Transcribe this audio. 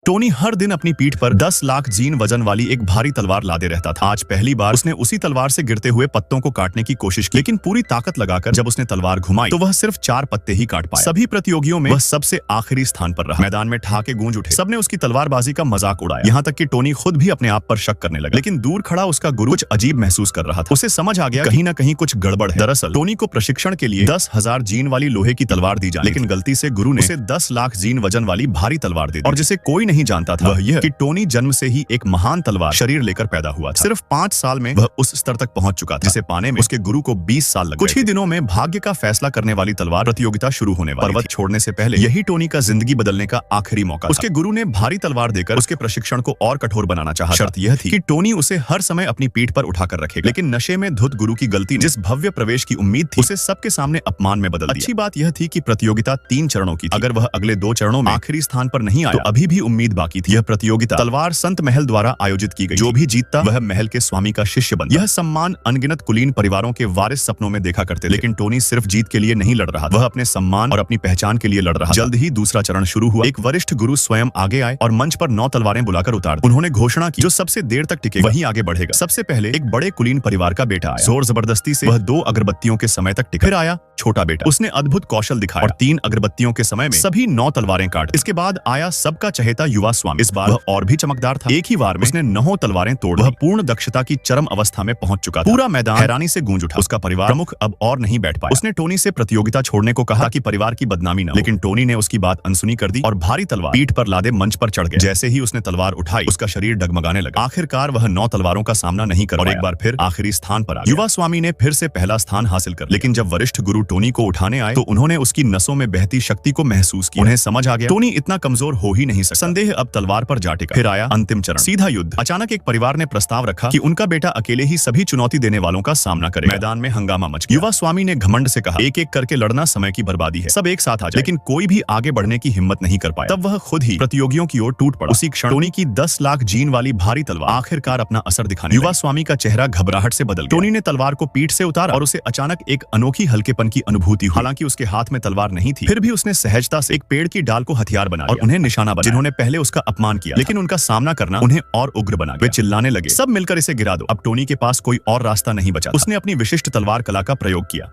Tony हर दिन अपनी पीठ पर 10 लाख जीन वजन वाली एक भारी तलवार लादे रहता था। आज पहली बार उसने उसी तलवार से गिरते हुए पत्तों को काटने की कोशिश की, लेकिन पूरी ताकत लगाकर जब उसने तलवार घुमाई तो वह सिर्फ 4 पत्ते ही काट पाया। सभी प्रतियोगियों में वह सबसे आखिरी स्थान पर रहा। मैदान में ठहाके गूंज उठे, सबने उसकी तलवारबाजी का मजाक उड़ाया, यहाँ तक कि टोनी खुद भी अपने आप पर शक करने लगा। लेकिन दूर खड़ा उसका गुरु कुछ अजीब महसूस कर रहा था। उसे समझ आ गया कहीं न कहीं कुछ गड़बड़ है। दरअसल टोनी को प्रशिक्षण के लिए 10,000 जीन वाली लोहे की तलवार दी जानी, लेकिन गलती से गुरु ने उसे 10 लाख जीन वजन वाली भारी तलवार दे दी। और जिसे कोई नहीं जानता था वह कि टोनी जन्म से ही एक महान तलवार शरीर लेकर पैदा हुआ था। सिर्फ 5 साल में वह उस स्तर तक पहुंच चुका था जिसे पाने में उसके गुरु को 20 साल लगे। कुछ ही दिनों में भाग्य का फैसला करने वाली तलवार प्रतियोगिता शुरू होने वाली। पर्वत छोड़ने से पहले यही टोनी का जिंदगी बदलने का आखिरी मौका था। उसके गुरु ने भारी तलवार देकर उसके प्रशिक्षण को और कठोर बनाना चाहा। शर्त यह थी कि टोनी उसे हर समय अपनी पीठ पर उठाकर रखेगा। लेकिन नशे में धुत गुरु की गलती ने जिस भव्य प्रवेश की उम्मीद थी उसे सबके सामने अपमान में बदल दिया। अच्छी बात यह थी कि प्रतियोगिता 3 चरणों की थी। अगर वह अगले 2 चरणों में आखिरी स्थान पर नहीं आया तो अभी भी उम्मीद बाकी थी। यह प्रतियोगिता तलवार संत महल द्वारा आयोजित की गई। जो भी जीतता वह महल के स्वामी का शिष्य बनता। यह सम्मान अनगिनत कुलीन परिवारों के वारिस सपनों में देखा करते थे। लेकिन टोनी सिर्फ जीत के लिए नहीं लड़ रहा, वह अपने सम्मान और अपनी पहचान के लिए लड़ रहा। जल्द ही दूसरा चरण शुरू हुआ। एक वरिष्ठ गुरु स्वयं आगे आए और मंच पर 9 तलवारें बुलाकर उतार दी। उन्होंने घोषणा की जो सबसे देर तक टिकेगा वही आगे बढ़ेगा। सबसे पहले एक बड़े कुलीन परिवार का बेटा आया। जोर जबरदस्ती से वह 2 अगरबत्तियों के समय तक टिका। फिर आया छोटा बेटा, उसने अद्भुत कौशल दिखाया और 3 अगरबत्तियों के समय में सभी 9 तलवारें काट। इसके बाद आया सबका चहेता युवा स्वामी। इस बार वह और भी चमकदार था। एक ही बार में उसने 9 तलवारें तोड़। वह पूर्ण दक्षता की चरम अवस्था में पहुंच चुका था। पूरा मैदान हैरानी से गूंज उठा। उसका परिवार प्रमुख अब और नहीं बैठ पाया। उसने टोनी से प्रतियोगिता छोड़ने को कहा ताकि परिवार की बदनामी न हो। लेकिन टोनी ने उसकी बात अनसुनी कर दी और भारी तलवार पीठ पर लादे मंच पर चढ़ गया। जैसे ही उसने तलवार उठाई उसका शरीर डगमगाने लगा। आखिरकार वह 9 तलवारों का सामना नहीं कर पाया और एक बार फिर आखिरी स्थान पर आ गया। युवा स्वामी ने फिर से पहला स्थान हासिल कर। लेकिन जब वरिष्ठ गुरु टोनी को उठाने आए तो उन्होंने उसकी नसों में बहती शक्ति को महसूस किया। उन्हें समझ आ गया टोनी इतना कमजोर हो ही नहीं सकता। संदेह अब तलवार पर जा टिका। फिर आया अंतिम चरण, सीधा युद्ध। अचानक एक परिवार ने प्रस्ताव रखा कि उनका बेटा अकेले ही सभी चुनौती देने वालों का सामना करे। मैदान में हंगामा मच गया। युवा स्वामी ने घमंड से कहा एक एक करके लड़ना समय की बर्बादी है, सब एक साथ आ जाए। लेकिन कोई भी आगे बढ़ने की हिम्मत नहीं कर पाया। तब वह खुद ही प्रतियोगियों की ओर टूट पड़ा। उसी क्षण टोनी की 10 लाख जीन वाली भारी तलवार आखिरकार अपना असर दिखाने। युवा स्वामी का चेहरा घबराहट से बदल गया। टोनी ने तलवार को पीठ से उतारा और उसे अचानक एक अनोखी हल्केपन की अनुभूति हुई। हालांकि उसके हाथ में तलवार नहीं थी, फिर भी उसने सहजता से एक पेड़ की डाल को हथियार बना और उन्हें निशाना बनाया। जिन्होंने पहले उसका अपमान किया लेकिन उनका सामना करना उन्हें और उग्र बना गया। वे चिल्लाने लगे, सब मिलकर इसे गिरा दो। अब टोनी के पास कोई और रास्ता नहीं बचा। उसने अपनी विशिष्ट तलवार कला का प्रयोग किया।